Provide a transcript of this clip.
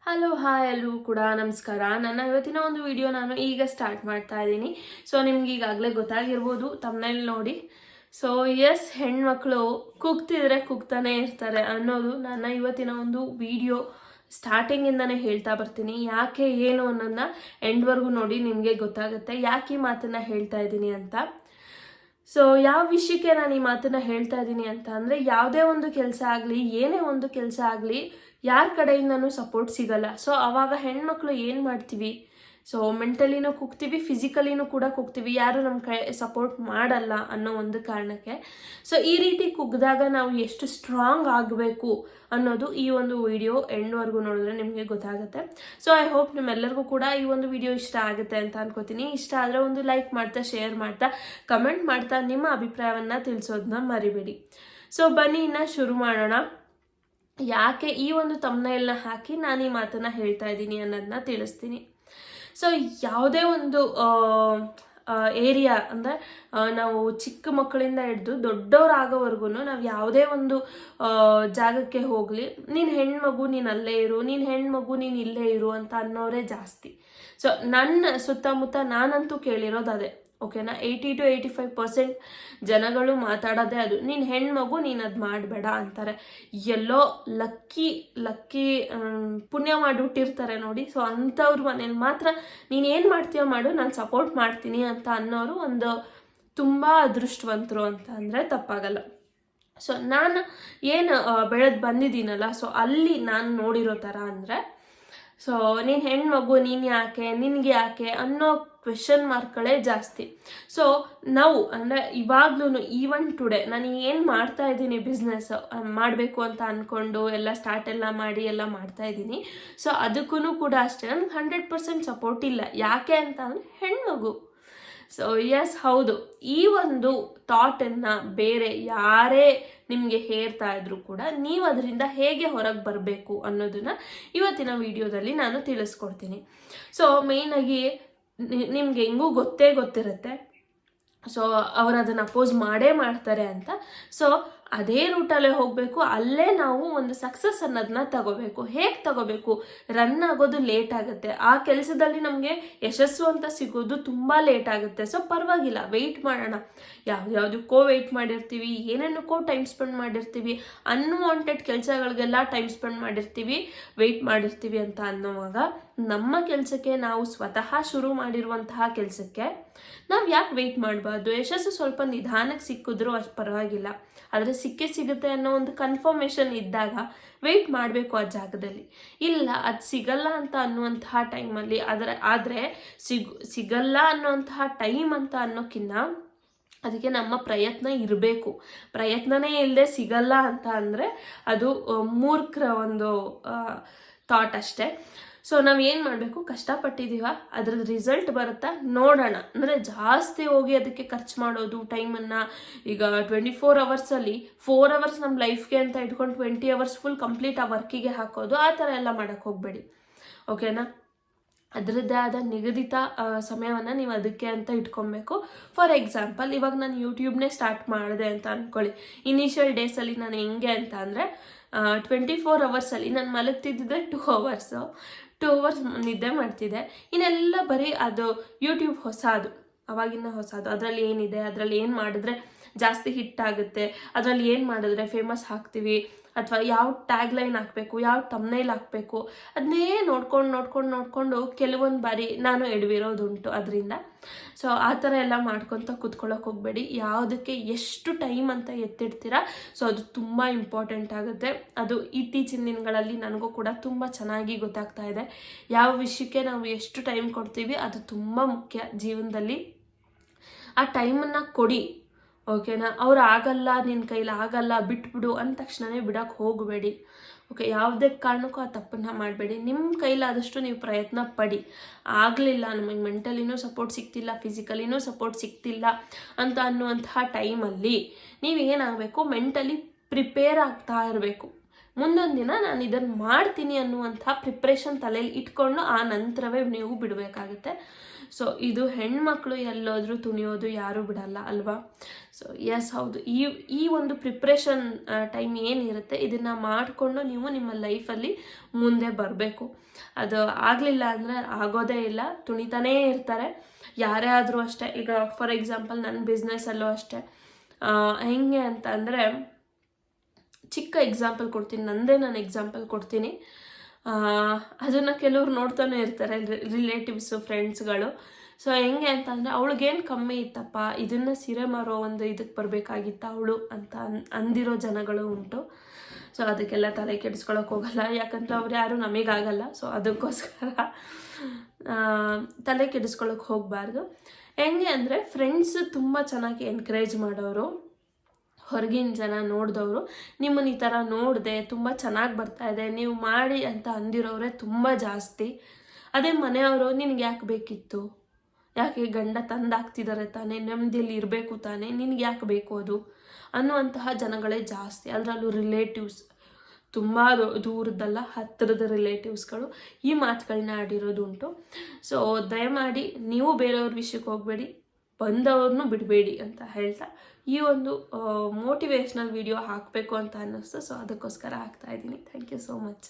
Hello hi ಎಲ್ಲರೂ ಕೂಡ ನಮಸ್ಕಾರ. ನನ್ನ ಇವತ್ತಿನ ಒಂದು ವಿಡಿಯೋ ನಾನು ಈಗ ಸ್ಟಾರ್ಟ್ ಮಾಡ್ತಾ ಇದ್ದೀನಿ. ಸೊ ನಿಮ್ಗೆ ಈಗಾಗಲೇ ಗೊತ್ತಾಗಿರ್ಬೋದು ತಮ್ಮನೇಲಿ ನೋಡಿ. ಸೊ ಎಸ್, ಹೆಣ್ಮಕ್ಳು ಕುಗ್ತಿದ್ರೆ ಕುಗ್ತಾನೆ ಇರ್ತಾರೆ ಅನ್ನೋದು ನನ್ನ ಇವತ್ತಿನ ಒಂದು ವಿಡಿಯೋ ಸ್ಟಾರ್ಟಿಂಗಿಂದನೇ ಹೇಳ್ತಾ ಬರ್ತೀನಿ. ಯಾಕೆ ಏನು ಅನ್ನೋದನ್ನ ಎಂಡ್ವರೆಗೂ ನೋಡಿ, ನಿಮಗೆ ಗೊತ್ತಾಗುತ್ತೆ ಯಾಕೆ ಈ ಮಾತನ್ನ ಹೇಳ್ತಾ ಇದ್ದೀನಿ ಅಂತ. ಸೊ ಯಾವ ವಿಷಯಕ್ಕೆ ನಾನು ಈ ಮಾತನ್ನ ಹೇಳ್ತಾ ಇದ್ದೀನಿ ಅಂತ ಅಂದರೆ, ಯಾವುದೇ ಒಂದು ಕೆಲಸ ಆಗಲಿ, ಏನೇ ಒಂದು ಕೆಲಸ ಆಗಲಿ, ಯಾರ ಕಡೆಯಿಂದನೂ ಸಪೋರ್ಟ್ ಸಿಗಲ್ಲ. ಸೊ ಆವಾಗ ಹೆಣ್ಮಕ್ಳು ಏನು ಮಾಡ್ತೀವಿ, ಸೊ ಮೆಂಟಲಿನೂ ಕುಗ್ತೀವಿ, ಫಿಸಿಕಲಿನೂ ಕೂಡ ಕುಗ್ತೀವಿ, ಯಾರು ನಮ್ಮ ಕೈ ಸಪೋರ್ಟ್ ಮಾಡಲ್ಲ ಅನ್ನೋ ಒಂದು ಕಾರಣಕ್ಕೆ. ಸೊ ಈ ರೀತಿ ಕುಗ್ದಾಗ ನಾವು ಎಷ್ಟು ಸ್ಟ್ರಾಂಗ್ ಆಗಬೇಕು ಅನ್ನೋದು ಈ ಒಂದು ವಿಡಿಯೋ ಎಂಡ್ವರೆಗೂ ನೋಡಿದ್ರೆ ನಿಮಗೆ ಗೊತ್ತಾಗುತ್ತೆ. ಸೊ ಐ ಹೋಪ್ ನಿಮ್ಮೆಲ್ಲರಿಗೂ ಕೂಡ ಈ ಒಂದು ವಿಡಿಯೋ ಇಷ್ಟ ಆಗುತ್ತೆ ಅಂತ ಅನ್ಕೋತೀನಿ. ಇಷ್ಟ ಆದರೆ ಒಂದು ಲೈಕ್ ಮಾಡ್ತಾ, ಶೇರ್ ಮಾಡ್ತಾ, ಕಮೆಂಟ್ ಮಾಡ್ತಾ ನಿಮ್ಮ ಅಭಿಪ್ರಾಯವನ್ನು ತಿಳಿಸೋದನ್ನ ಮರಿಬೇಡಿ. ಸೊ ಬನ್ನಿ ಇನ್ನು ಶುರು ಮಾಡೋಣ. ಯಾಕೆ ಈ ಒಂದು ತಮ್ನೈಲ್ನ ಹಾಕಿ ನಾನು ಈ ಮಾತನ್ನು ಹೇಳ್ತಾ ಇದ್ದೀನಿ ಅನ್ನೋದನ್ನ ತಿಳಿಸ್ತೀನಿ. ಸೊ ಯಾವುದೇ ಒಂದು ಏರಿಯಾ ಅಂದರೆ ನಾವು ಚಿಕ್ಕ ಮಕ್ಕಳಿಂದ ಹಿಡಿದು ದೊಡ್ಡವರಾಗೋವರೆಗೂ ನಾವು ಯಾವುದೇ ಒಂದು ಜಾಗಕ್ಕೆ ಹೋಗಲಿ, ನೀನು ಹೆಣ್ಮಗು ನೀನು ಅಲ್ಲೇ ಇರು, ನೀನು ಹೆಣ್ಮಗು ನೀನು ಇಲ್ಲೇ ಇರು ಅಂತ ಅನ್ನೋರೇ ಜಾಸ್ತಿ. ಸೊ ನನ್ನ ಸುತ್ತಮುತ್ತ ನಾನಂತೂ ಕೇಳಿರೋದು ಅದೇ, ಓಕೆನಾ. 80-85% ಜನಗಳು ಮಾತಾಡೋದೇ ಅದು, ನೀನು ಹೆಣ್ಮಗು ನೀನು ಅದು ಮಾಡಬೇಡ ಅಂತಾರೆ. ಎಲ್ಲೋ ಲಕ್ಕಿ ಪುಣ್ಯ ಮಾಡಿಬಿಟ್ಟಿರ್ತಾರೆ ನೋಡಿ. ಸೊ ಅಂಥವ್ರ ಮನೇಲಿ ಮಾತ್ರ ನೀನೇನು ಮಾಡ್ತೀಯೋ ಮಾಡು, ನಾನು ಸಪೋರ್ಟ್ ಮಾಡ್ತೀನಿ ಅಂತ ಅನ್ನೋರು ಒಂದು ತುಂಬ ಅದೃಷ್ಟವಂತರು ಅಂತ ಅಂದರೆ ತಪ್ಪಾಗಲ್ಲ. ಸೊ ನಾನು ಏನು ಬೆಳೆದು ಬಂದಿದ್ದೀನಲ್ಲ, ಸೊ ಅಲ್ಲಿ ನಾನು ನೋಡಿರೋ ಥರ ಅಂದರೆ, ಸೊ ನೀನು ಹೆಣ್ಮಗು, ನೀನು ಯಾಕೆ, ನಿನಗೆ ಯಾಕೆ ಅನ್ನೋ ಕ್ವೆಶನ್ ಮಾರ್ಕ್ಗಳೇ ಜಾಸ್ತಿ. ಸೊ ನಾವು ಅಂದರೆ ಇವಾಗ್ಲೂ ಈವನ್ ಟುಡೇ ನಾನು ಏನು ಮಾಡ್ತಾ ಇದ್ದೀನಿ, ಬಿಸ್ನೆಸ್ ಮಾಡಬೇಕು ಅಂತ ಅಂದ್ಕೊಂಡು ಎಲ್ಲ ಸ್ಟಾರ್ಟ್ ಎಲ್ಲ ಮಾಡಿ ಎಲ್ಲ ಮಾಡ್ತಾ ಇದ್ದೀನಿ. ಸೊ ಅದಕ್ಕೂ ಕೂಡ ಅಷ್ಟೇ ನನಗೆ 100% ಸಪೋರ್ಟ್ ಇಲ್ಲ. ಯಾಕೆ ಅಂತ ಅಂದರೆ ಹೆಣ್ಮಗು. ಸೊ ಎಸ್, ಹೌದು, ಈ ಒಂದು ಥಾಟನ್ನು ಬೇರೆ ಯಾರೇ ನಿಮಗೆ ಹೇರ್ತಾ ಇದ್ರು ಕೂಡ ನೀವು ಅದರಿಂದ ಹೇಗೆ ಹೊರಗೆ ಬರಬೇಕು ಅನ್ನೋದನ್ನ ಇವತ್ತಿನ ವಿಡಿಯೋದಲ್ಲಿ ನಾನು ತಿಳಿಸ್ಕೊಡ್ತೀನಿ. ಸೊ ಮೇಯ್ನಾಗಿ ನಿಮ್ಗೆ ಹೆಂಗೂ ಗೊತ್ತಿರುತ್ತೆ, ಸೊ ಅವರು ಅದನ್ನು ಅಪೋಸ್ ಮಾಡ್ತಾರೆ ಅಂತ. ಸೊ ಅದೇ ರೂಟಲ್ಲೇ ಹೋಗಬೇಕು, ಅಲ್ಲೇ ನಾವು ಒಂದು ಸಕ್ಸಸ್ ಅನ್ನೋದನ್ನ ತಗೋಬೇಕು. ಹೇಗೆ ತಗೋಬೇಕು? ರನ್ ಆಗೋದು ಲೇಟ್ ಆಗುತ್ತೆ, ಆ ಕೆಲಸದಲ್ಲಿ ನಮಗೆ ಯಶಸ್ಸು ಅಂತ ಸಿಗೋದು ತುಂಬ ಲೇಟ್ ಆಗುತ್ತೆ. ಸೊ ಪರವಾಗಿಲ್ಲ, ವೆಯ್ಟ್ ಮಾಡೋಣ. ಯಾವುದಕ್ಕೋ ವೆಯ್ಟ್ ಮಾಡಿರ್ತೀವಿ, ಏನೇನಕ್ಕೋ ಟೈಮ್ ಸ್ಪೆಂಡ್ ಮಾಡಿರ್ತೀವಿ, ಅನ್ವಾಂಟೆಡ್ ಕೆಲಸಗಳಿಗೆಲ್ಲ ಟೈಮ್ ಸ್ಪೆಂಡ್ ಮಾಡಿರ್ತೀವಿ, ವೆಯ್ಟ್ ಮಾಡಿರ್ತೀವಿ ಅಂತ ಅನ್ನೋವಾಗ ನಮ್ಮ ಕೆಲಸಕ್ಕೆ, ನಾವು ಸ್ವತಃ ಶುರು ಮಾಡಿರುವಂತಹ ಕೆಲಸಕ್ಕೆ ನಾವು ಯಾಕೆ ವೆಯ್ಟ್ ಮಾಡಬಾರ್ದು? ಯಶಸ್ಸು ಸ್ವಲ್ಪ ನಿಧಾನಕ್ಕೆ ಸಿಕ್ಕಿದ್ರೂ ಅಷ್ಟು ಪರವಾಗಿಲ್ಲ, ಆದರೆ ಸಿಗುತ್ತೆ ಅನ್ನೋ ಒಂದು ಕನ್ಫರ್ಮೇಷನ್ ಇದ್ದಾಗ ವೆಯ್ಟ್ ಮಾಡಬೇಕು ಆ ಜಾಗದಲ್ಲಿ. ಇಲ್ಲ, ಅದು ಸಿಗಲ್ಲ ಅಂತ ಅನ್ನುವಂತಹ ಟೈಮಲ್ಲಿ ಆದರೆ ಸಿಗಲ್ಲ ಅನ್ನುವಂತಹ ಟೈಮ್ ಅಂತ ಅನ್ನೋಕ್ಕಿಂತ ಅದಕ್ಕೆ ನಮ್ಮ ಪ್ರಯತ್ನ ಇರಬೇಕು. ಪ್ರಯತ್ನನೇ ಇಲ್ಲದೆ ಸಿಗಲ್ಲ ಅಂತ ಅಂದರೆ ಅದು ಮೂರ್ಖರ ಒಂದು ಥಾಟ್ ಅಷ್ಟೇ. ಸೊ ನಾವು ಏನು ಮಾಡಬೇಕು, ಕಷ್ಟಪಟ್ಟಿದ್ದೀವ, ಅದ್ರದ್ದು ರಿಸಲ್ಟ್ ಬರುತ್ತಾ ನೋಡೋಣ. ಅಂದರೆ ಜಾಸ್ತಿ ಹೋಗಿ ಅದಕ್ಕೆ ಖರ್ಚು ಮಾಡೋದು ಟೈಮನ್ನು. ಈಗ 24 ಅವರ್ಸಲ್ಲಿ 4 ಅವರ್ಸ್ ನಮ್ಮ ಲೈಫ್ಗೆ ಅಂತ ಇಟ್ಕೊಂಡು 20 ಅವರ್ಸ್ ಫುಲ್ ಕಂಪ್ಲೀಟ್ ಆ ವರ್ಕಿಗೆ ಹಾಕೋದು, ಆ ಥರ ಎಲ್ಲ ಮಾಡೋಕ್ಕೆ ಹೋಗಬೇಡಿ, ಓಕೆನಾ. ಅದರದ್ದೇ ಆದ ನಿಗದಿತ ಸಮಯವನ್ನು ನೀವು ಅದಕ್ಕೆ ಅಂತ ಇಟ್ಕೊಬೇಕು. ಫಾರ್ ಎಕ್ಸಾಂಪಲ್, ಇವಾಗ ನಾನು ಯೂಟ್ಯೂಬ್ನೇ ಸ್ಟಾರ್ಟ್ ಮಾಡಿದೆ ಅಂತ ಅಂದ್ಕೊಳ್ಳಿ. ಇನಿಷಿಯಲ್ ಡೇಸಲ್ಲಿ ನಾನು ಹೆಂಗೆ ಅಂತ ಅಂದರೆ 24 ಅವರ್ಸಲ್ಲಿ ನಾನು ಮಲಗ್ತಿದ್ದಿದ್ದೆ 2 ಅವರ್ಸ್ ನಿದ್ದೆ ಮಾಡ್ತಿದ್ದೆ. ಇನ್ನೆಲ್ಲ ಬರೀ ಅದು ಯೂಟ್ಯೂಬ್ ಹೊಸದು, ಅವಾಗಿನ ಹೊಸದು. ಅದರಲ್ಲಿ ಏನಿದೆ, ಅದರಲ್ಲಿ ಏನು ಮಾಡಿದ್ರೆ ಜಾಸ್ತಿ ಹಿಟ್ ಆಗುತ್ತೆ, ಅದರಲ್ಲಿ ಏನು ಮಾಡಿದ್ರೆ ಫೇಮಸ್ ಆಗ್ತೀವಿ, ಅಥವಾ ಯಾವ ಟ್ಯಾಗ್ ಲೈನ್ ಹಾಕಬೇಕು, ಯಾವ ತಮ್ನೈಲ್ ಹಾಕಬೇಕು, ಅದನ್ನೇ ನೋಡ್ಕೊಂಡು ಕೆಲವೊಂದು ಬಾರಿ ನಾನು ಎಡವಿರೋದುಂಟು ಅದರಿಂದ. ಸೊ ಆ ಥರ ಎಲ್ಲ ಮಾಡ್ಕೊತ ಕೂತ್ಕೊಳ್ಳೋಕೆ ಹೋಗಬೇಡಿ. ಯಾವುದಕ್ಕೆ ಎಷ್ಟು ಟೈಮ್ ಅಂತ ಎತ್ತಿಡ್ತೀರಾ, ಸೊ ಅದು ತುಂಬ ಇಂಪಾರ್ಟೆಂಟ್ ಆಗುತ್ತೆ. ಅದು ಇತ್ತೀಚಿನ ದಿನಗಳಲ್ಲಿ ನನಗೂ ಕೂಡ ತುಂಬ ಚೆನ್ನಾಗಿ ಗೊತ್ತಾಗ್ತಾ ಇದೆ. ಯಾವ ವಿಷಯಕ್ಕೆ ನಾವು ಎಷ್ಟು ಟೈಮ್ ಕೊಡ್ತೀವಿ ಅದು ತುಂಬ ಮುಖ್ಯ ಜೀವನದಲ್ಲಿ. ಆ ಟೈಮನ್ನು ಕೊಡಿ, ಓಕೆನಾ. ಅವ್ರು ಆಗಲ್ಲ, ನಿನ್ನ ಕೈಲಿ ಆಗಲ್ಲ, ಬಿಟ್ಬಿಡು ಅಂದ ತಕ್ಷಣವೇ ಬಿಡೋಕ್ಕೆ ಹೋಗಬೇಡಿ, ಓಕೆ. ಯಾವುದೇ ಕಾರಣಕ್ಕೂ ಆ ತಪ್ಪನ್ನು ಮಾಡಬೇಡಿ. ನಿಮ್ಮ ಕೈಲಾದಷ್ಟು ನೀವು ಪ್ರಯತ್ನ ಪಡಿ. ಆಗಲಿಲ್ಲ, ನಮಗೆ ಮೆಂಟಲಿನೂ ಸಪೋರ್ಟ್ ಸಿಗ್ತಿಲ್ಲ, ಫಿಸಿಕಲಿನೂ ಸಪೋರ್ಟ್ ಸಿಗ್ತಿಲ್ಲ ಅಂತ ಅನ್ನುವಂತಹ ಟೈಮಲ್ಲಿ ನೀವೇನಾಗಬೇಕು, ಮೆಂಟಲಿ ಪ್ರಿಪೇರ್ ಆಗ್ತಾ ಇರಬೇಕು. ಮುಂದೊಂದು ದಿನ ನಾನು ಇದನ್ನು ಮಾಡ್ತೀನಿ ಅನ್ನುವಂಥ ಪ್ರಿಪ್ರೇಷನ್ ತಲೆಯಲ್ಲಿ ಇಟ್ಕೊಂಡು ಆ ನಂತರವೇ ನೀವು ಬಿಡಬೇಕಾಗುತ್ತೆ. ಸೊ ಇದು ಹೆಣ್ಮಕ್ಳು ಎಲ್ಲೋದ್ರೂ ತುಣಿಯೋದು ಯಾರೂ ಬಿಡಲ್ಲ ಅಲ್ವಾ. ಸೊ ಎಸ್ ಹೌದು, ಈ ಒಂದು ಪ್ರಿಪ್ರೇಷನ್ ಟೈಮ್ ಏನಿರುತ್ತೆ ಇದನ್ನು ಮಾಡಿಕೊಂಡು ನೀವು ನಿಮ್ಮ ಲೈಫಲ್ಲಿ ಮುಂದೆ ಬರಬೇಕು. ಅದು ಆಗಲಿಲ್ಲ ಅಂದರೆ ಆಗೋದೇ ಇಲ್ಲ, ತುಣಿತಾನೇ ಇರ್ತಾರೆ ಯಾರೇ ಆದರೂ ಅಷ್ಟೇ. ಈಗ ಫಾರ್ ಎಕ್ಸಾಂಪಲ್ ನನ್ನ ಬಿಸ್ನೆಸ್ಸಲ್ಲೂ ಅಷ್ಟೇ. ಹೆಂಗೆ ಅಂತ ಅಂದರೆ, ಚಿಕ್ಕ ಎಕ್ಸಾಂಪಲ್ ಕೊಡ್ತೀನಿ, ನಾನು ಎಕ್ಸಾಂಪಲ್ ಕೊಡ್ತೀನಿ. ಅದನ್ನು ಕೆಲವ್ರು ನೋಡ್ತಾನೆ ಇರ್ತಾರೆ, ರಿಲೇಟಿವ್ಸು, ಫ್ರೆಂಡ್ಸ್ಗಳು. ಸೊ ಹೆಂಗೆ ಅಂತಂದರೆ, ಅವಳಿಗೇನು ಕಮ್ಮಿ ಇತ್ತಪ್ಪ, ಇದನ್ನು ಸೀರೆ ಮಾರೋ ಒಂದು ಇದಕ್ಕೆ ಬರಬೇಕಾಗಿತ್ತ ಅವಳು ಅಂತ ಅಂದಿರೋ ಜನಗಳು ಉಂಟು. ಸೊ ಅದಕ್ಕೆಲ್ಲ ತಲೆ ಕೆಡಿಸ್ಕೊಳಕ್ಕೆ ಹೋಗಲ್ಲ, ಯಾಕಂದರೆ ಅವ್ರು ಯಾರು ನಮಗಾಗಲ್ಲ. ಸೊ ಅದಕ್ಕೋಸ್ಕರ ತಲೆ ಕೆಡಿಸ್ಕೊಳಕ್ಕೆ ಹೋಗಬಾರ್ದು. ಹೆಂಗೆ ಅಂದರೆ, ಫ್ರೆಂಡ್ಸ್ ತುಂಬ ಚೆನ್ನಾಗಿ ಎನ್ಕರೇಜ್ ಮಾಡೋರು, ಹೊರಗಿನ ಜನ ನೋಡಿದವರು ನಿಮ್ಮನ್ನು ಈ ಥರ ನೋಡಿದೆ, ತುಂಬ ಚೆನ್ನಾಗಿ ಬರ್ತಾಯಿದೆ, ನೀವು ಮಾಡಿ ಅಂತ ಅಂದಿರೋರೇ ತುಂಬ ಜಾಸ್ತಿ. ಅದೇ ಮನೆಯವರು ನಿನಗೆ ಯಾಕೆ ಬೇಕಿತ್ತು, ಯಾಕೆ ಗಂಡ ತಂದಾಗ್ತಿದ್ದಾರೆ ತಾನೇ, ನೆಮ್ಮದಿಯಲ್ಲಿ ಇರಬೇಕು ತಾನೇ, ನಿನಗೆ ಯಾಕೆ ಬೇಕು ಅದು ಅನ್ನುವಂತಹ ಜನಗಳೇ ಜಾಸ್ತಿ. ಅದರಲ್ಲೂ ರಿಲೇಟಿವ್ಸ್, ತುಂಬ ದೂರದಲ್ಲ ಹತ್ತಿರದ ರಿಲೇಟಿವ್ಸ್ಗಳು ಈ ಮಾತುಗಳನ್ನ ಆಡಿರೋದುಂಟು. ಸೊ ದಯಮಾಡಿ ನೀವು ಬೇರೆಯವ್ರ ವಿಷಯಕ್ಕೆ ಹೋಗಬೇಡಿ, ಬಂದವ್ರನ್ನೂ ಬಿಡಬೇಡಿ ಅಂತ ಹೇಳ್ತಾ ಈ ಒಂದು ಮೋಟಿವೇಶ್ನಲ್ ವಿಡಿಯೋ ಹಾಕಬೇಕು ಅಂತ ಅನ್ನಿಸ್ತು. ಸೊ ಅದಕ್ಕೋಸ್ಕರ ಹಾಕ್ತಾಯಿದ್ದೀನಿ. Thank you so much.